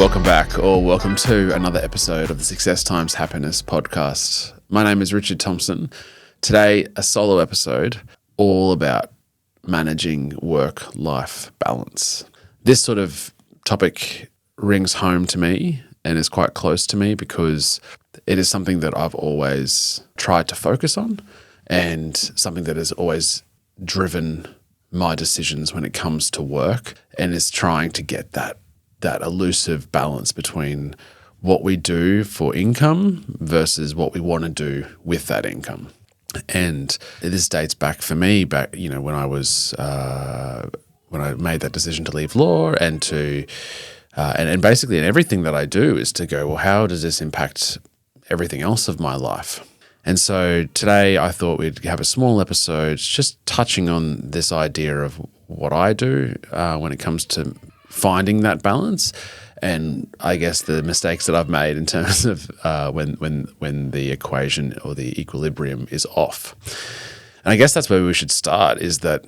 Welcome back, or welcome to another episode of the Success Times Happiness podcast. My name is Richard Thompson. Today, a solo episode all about managing work-life balance. This sort of topic rings home to me and is quite close to me because it is something that I've always tried to focus on and something that has always driven my decisions when it comes to work, and is trying to get that elusive balance between what we do for income versus what we want to do with that income. And this dates back for me when I was when I made that decision to leave law and to and basically in everything that I do is to go, well, how does this impact everything else of my life? And so today I thought we'd have a small episode just touching on this idea of what I do when it comes to finding that balance, and I guess the mistakes that I've made in terms of when the equation or the equilibrium is off. And I guess that's where we should start, is that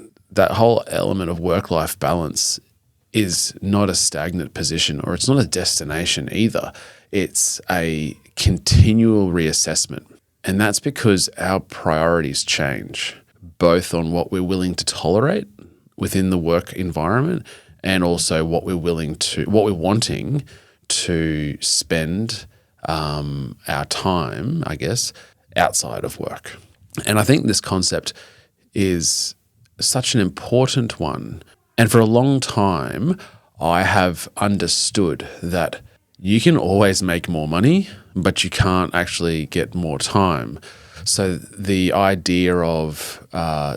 whole element of work-life balance is not a stagnant position, or it's not a destination either. It's a continual reassessment. And that's because our priorities change, both on what we're willing to tolerate within the work environment and also what we're wanting to spend our time, I guess, outside of work. And I think this concept is such an important one. And for a long time, I have understood that you can always make more money, but you can't actually get more time. So the idea of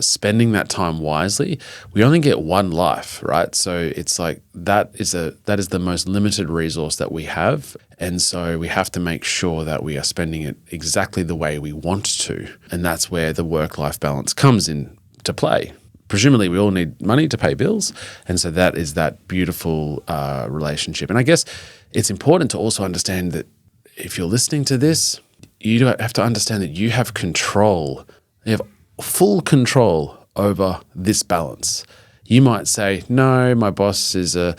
spending that time wisely, we only get one life, right? So it's like that is the most limited resource that we have. And so we have to make sure that we are spending it exactly the way we want to. And that's where the work-life balance comes into play. Presumably we all need money to pay bills. And so that is that beautiful relationship. And I guess it's important to also understand that if you're listening to this, you have to understand that you have control. You have full control over this balance. You might say, no, my boss is a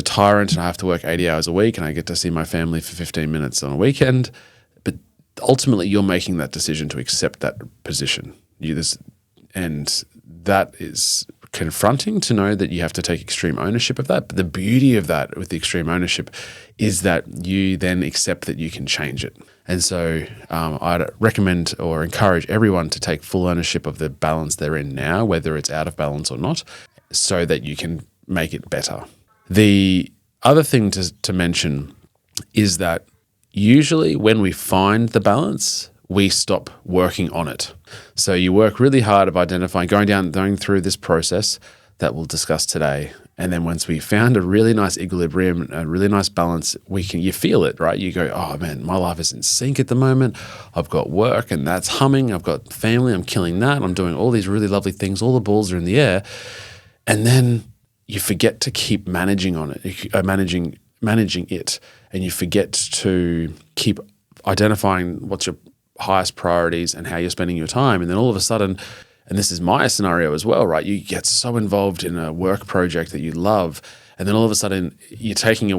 tyrant and I have to work 80 hours a week and I get to see my family for 15 minutes on a weekend. But ultimately you're making that decision to accept that position. And that is confronting to know that you have to take extreme ownership of that. But the beauty of that with the extreme ownership is that you then accept that you can change it. And so I'd recommend or encourage everyone to take full ownership of the balance they're in now, whether it's out of balance or not, so that you can make it better. The other thing to mention is that usually when we find the balance, we stop working on it. So you work really hard of identifying, going through this process that we'll discuss today. And then once we found a really nice equilibrium, a really nice balance, you feel it, right? You go, oh man, my life is in sync at the moment. I've got work and that's humming. I've got family, I'm killing that. I'm doing all these really lovely things. All the balls are in the air. And then you forget to keep managing it. And you forget to keep identifying what's your highest priorities and how you're spending your time. And then all of a sudden, and this is my scenario as well, right? You get so involved in a work project that you love, and then all of a sudden you're taking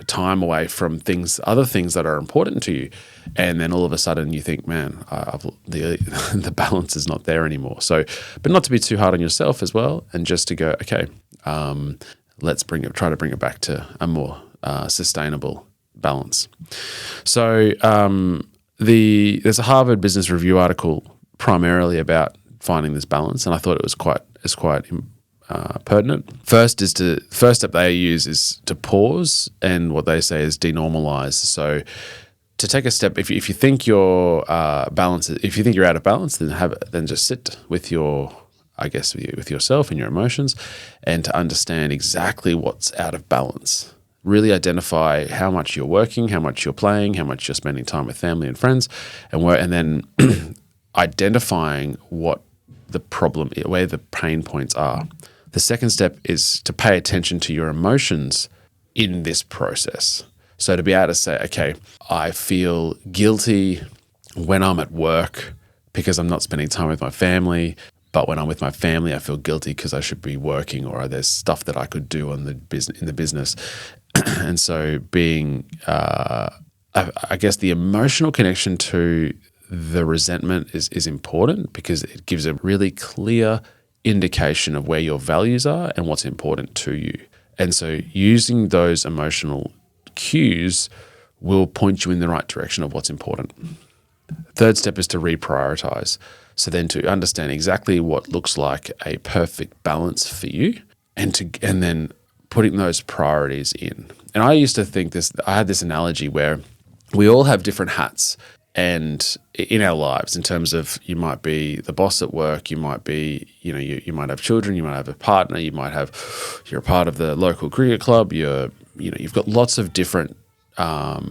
time away from other things that are important to you. And then all of a sudden you think, man, the balance is not there anymore. So, but not to be too hard on yourself as well, and just to go, okay, let's try to bring it back to a more sustainable balance. So, there's a Harvard Business Review article primarily about finding this balance, and I thought it was quite pertinent. First step they use is to pause, and what they say is denormalize. So to take a step, if you think you're if you think you're out of balance, then just sit with with yourself and your emotions, and to understand exactly what's out of balance. Really identify how much you're working, how much you're playing, how much you're spending time with family and friends, and then identifying what the problem, where the pain points are. The second step is to pay attention to your emotions in this process. So to be able to say, okay, I feel guilty when I'm at work because I'm not spending time with my family, but when I'm with my family, I feel guilty because I should be working, or there's stuff that I could do in the business. And so being, I guess the emotional connection to the resentment is important because it gives a really clear indication of where your values are and what's important to you. And so using those emotional cues will point you in the right direction of what's important. Third step is to reprioritize. So then to understand exactly what looks like a perfect balance for you and then putting those priorities in. And I used to think I had this analogy where we all have different hats and in our lives in terms of you might be the boss at work, you might be, you might have children, you might have a partner, you're a part of the local cricket club, you've got lots of different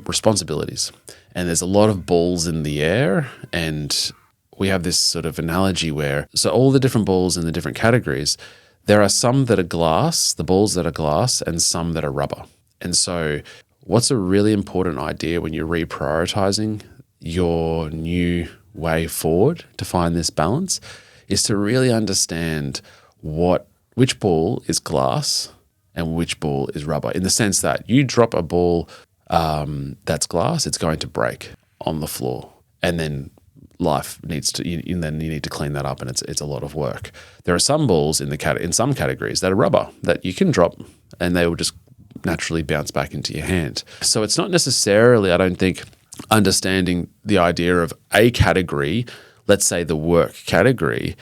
responsibilities. And there's a lot of balls in the air, and we have this sort of analogy where, so all the different balls in the different categories, there are some that are glass, the balls that are glass, and some that are rubber. And so what's a really important idea when you're reprioritizing your new way forward to find this balance is to really understand which ball is glass and which ball is rubber, in the sense that you drop a ball that's glass, it's going to break on the floor, and then life needs to, and then you need to clean that up, and it's a lot of work. There are some balls in some categories that are rubber that you can drop, and they will just naturally bounce back into your hand. So it's not necessarily, I don't think, understanding the idea of a category, let's say the work category,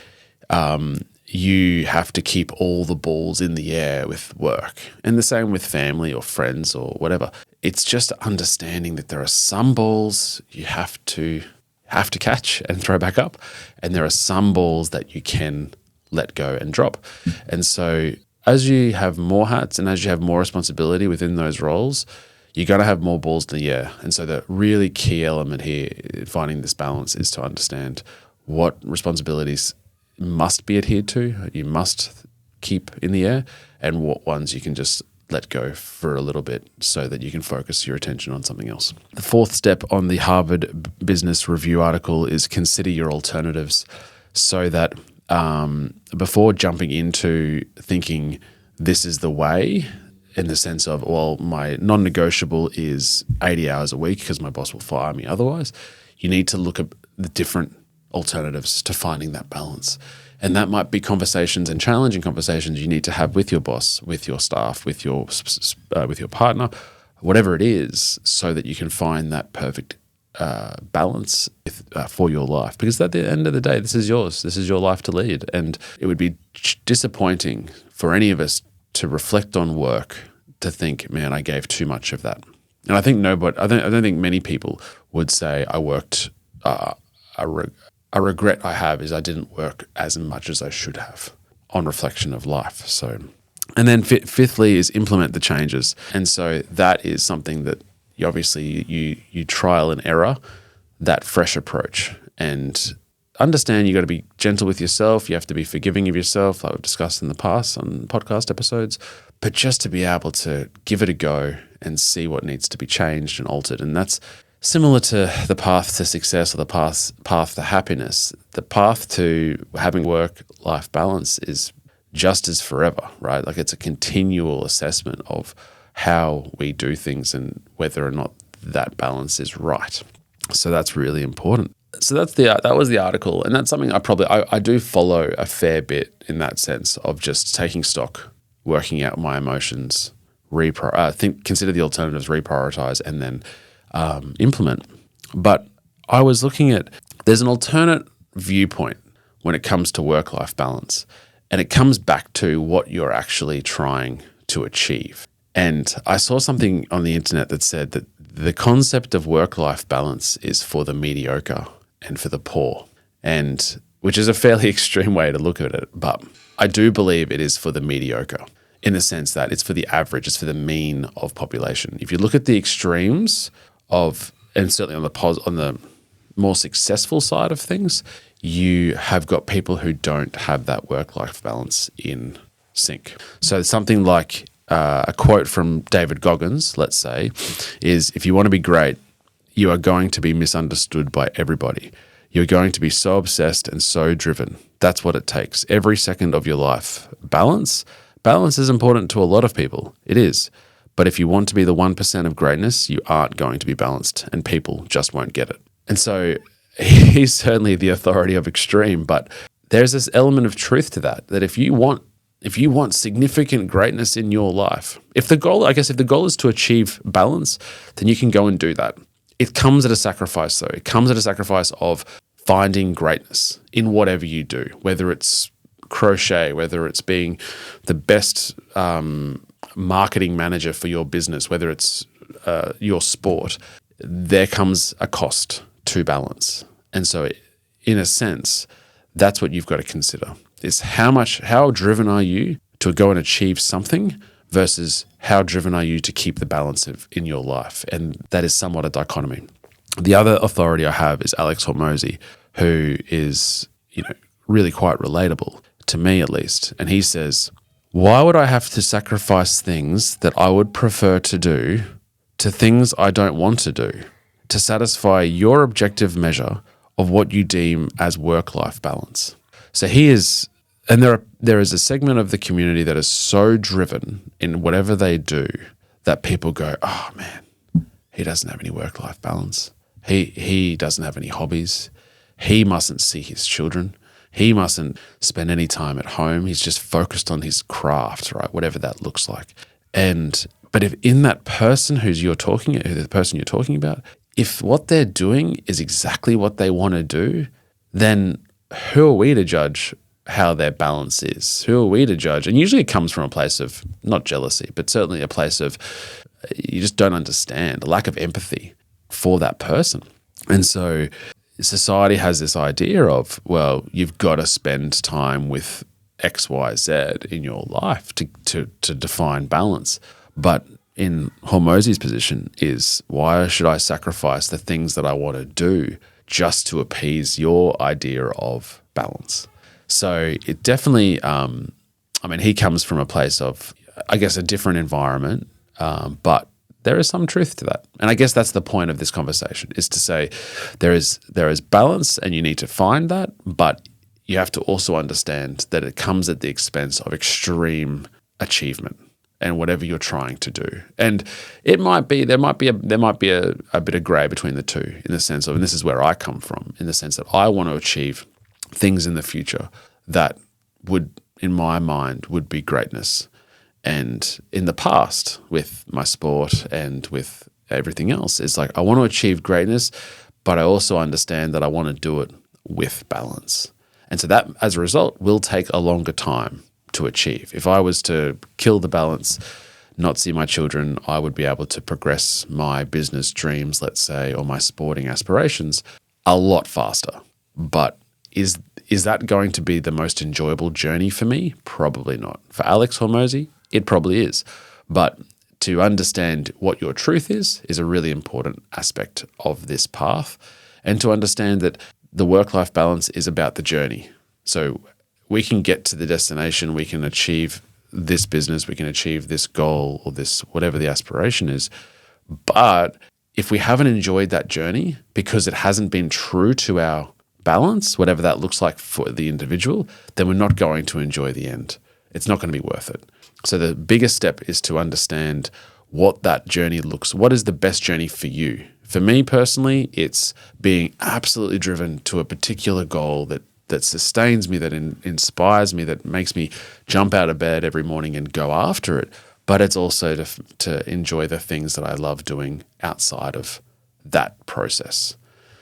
you have to keep all the balls in the air with work. And the same with family or friends or whatever. It's just understanding that there are some balls you have to catch and throw back up, and there are some balls that you can let go and drop. And so as you have more hats and as you have more responsibility within those roles, you're going to have more balls in the air. And so the really key element here in finding this balance is to understand what responsibilities must be adhered to, you must keep in the air, and what ones you can just let go for a little bit so that you can focus your attention on something else. The fourth step on the Harvard Business Review article is consider your alternatives, so that before jumping into thinking this is the way, in the sense of, well, my non-negotiable is 80 hours a week because my boss will fire me otherwise, you need to look at the different alternatives to finding that balance. And that might be conversations and challenging conversations you need to have with your boss, with your staff, with your partner, whatever it is, so that you can find that perfect balance for your life. Because at the end of the day, this is yours. This is your life to lead. And it would be disappointing for any of us to reflect on work to think, man, I gave too much of that. And I think I don't think many people would say I worked. A regret I have is I didn't work as much as I should have on reflection of life. So, and then fifthly is implement the changes. And so that is something that you trial and error, that fresh approach, and understand you got to be gentle with yourself. You have to be forgiving of yourself, like we've discussed in the past on podcast episodes, but just to be able to give it a go and see what needs to be changed and altered. And that's similar to the path to success or the path to happiness. The path to having work-life balance is just as forever, right? Like it's a continual assessment of how we do things and whether or not that balance is right. So that's really important. So that was the article, and that's something I do follow a fair bit in that sense of just taking stock, working out my emotions, consider the alternatives, reprioritize, and then implement. But I was looking at, there's an alternate viewpoint when it comes to work-life balance, and it comes back to what you're actually trying to achieve. And I saw something on the internet that said that the concept of work-life balance is for the mediocre and for the poor, and which is a fairly extreme way to look at it. But I do believe it is for the mediocre in the sense that it's for the average, it's for the mean of population. If you look at the extremes of, and certainly on the more successful side of things, you have got people who don't have that work-life balance in sync. So something like a quote from David Goggins, let's say, is, if you want to be great, you are going to be misunderstood by everybody. You're going to be so obsessed and so driven. That's what it takes. Every second of your life. Balance is important to a lot of people. It is. But if you want to be the 1% of greatness, you aren't going to be balanced, and people just won't get it. And so he's certainly the authority of extreme, but there's this element of truth to that if you want significant greatness in your life, if the goal is to achieve balance, then you can go and do that. It comes at a sacrifice, though. It comes at a sacrifice of finding greatness in whatever you do, whether it's crochet, whether it's being the best marketing manager for your business, whether it's your sport. There comes a cost to balance. And so in a sense, that's what you've got to consider, is how driven are you to go and achieve something versus how driven are you to keep the balance in your life? And that is somewhat a dichotomy. The other authority I have is Alex Hormozy, who is, really quite relatable to me at least. And he says, why would I have to sacrifice things that I would prefer to do to things I don't want to do to satisfy your objective measure of what you deem as work-life balance? So and there is a segment of the community that is so driven in whatever they do that people go, oh man, he doesn't have any work-life balance. He doesn't have any hobbies. He mustn't see his children. He mustn't spend any time at home. He's just focused on his craft, right? Whatever that looks like. But if in that person the person you're talking about, if what they're doing is exactly what they want to do, then who are we to judge how their balance is? Who are we to judge? And usually it comes from a place of not jealousy, but certainly a place of you just don't understand, a lack of empathy for that person. And so society has this idea of, well, you've got to spend time with X, Y, Z in your life to define balance. But in Hormozy's position is, why should I sacrifice the things that I want to do just to appease your idea of balance? So it definitely, he comes from a place of, I guess, a different environment, but there is some truth to that. And I guess that's the point of this conversation, is to say there is balance and you need to find that, but you have to also understand that it comes at the expense of extreme achievement and whatever you're trying to do. And there might be a bit of gray between the two, in the sense of, and this is where I come from, in the sense that I want to achieve things in the future that would, in my mind, would be greatness. And in the past, with my sport and with everything else, it's like I want to achieve greatness, but I also understand that I want to do it with balance. And so that, as a result, will take a longer time to achieve. If I was to kill the balance, not see my children, I would be able to progress my business dreams, let's say, or my sporting aspirations a lot faster. But is that going to be the most enjoyable journey for me? Probably not. For Alex Hormozy, it probably is. But to understand what your truth is a really important aspect of this path. And to understand that the work-life balance is about the journey. So we can get to the destination, we can achieve this business, we can achieve this goal or this, whatever the aspiration is. But if we haven't enjoyed that journey because it hasn't been true to our balance, whatever that looks like for the individual, then we're not going to enjoy the end. It's not going to be worth it. So the biggest step is to understand what that journey what is the best journey for you. For me personally, it's being absolutely driven to a particular goal that sustains me, that inspires me, that makes me jump out of bed every morning and go after it. But it's also to enjoy the things that I love doing outside of that process.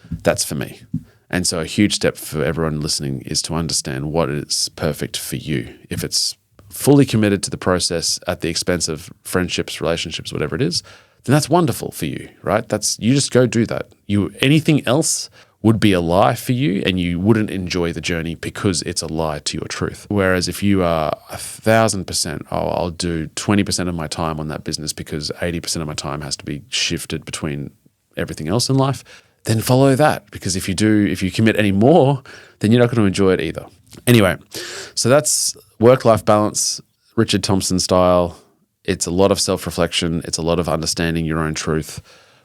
That's for me. And so a huge step for everyone listening is to understand what is perfect for you. If it's fully committed to the process at the expense of friendships, relationships, whatever it is, then that's wonderful for you, right? You just go do that. Anything else would be a lie for you, and you wouldn't enjoy the journey because it's a lie to your truth. Whereas if you are 1,000%, I'll do 20% of my time on that business because 80% of my time has to be shifted between everything else in life, then follow that. Because if you commit any more, then you're not going to enjoy it either. Anyway, so that's work-life balance, Richard Thompson style. It's a lot of self-reflection. It's a lot of understanding your own truth.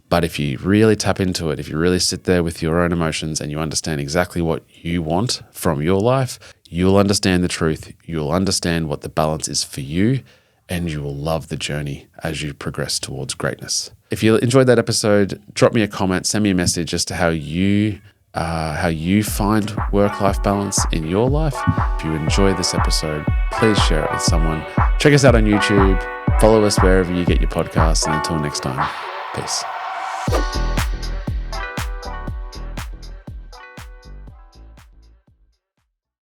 But if you really tap into it, if you really sit there with your own emotions and you understand exactly what you want from your life, you'll understand the truth. You'll understand what the balance is for you, and you will love the journey as you progress towards greatness. If you enjoyed that episode, drop me a comment, send me a message as to how you find work-life balance in your life. If you enjoy this episode, please share it with someone. Check us out on YouTube. Follow us wherever you get your podcasts. And until next time, peace.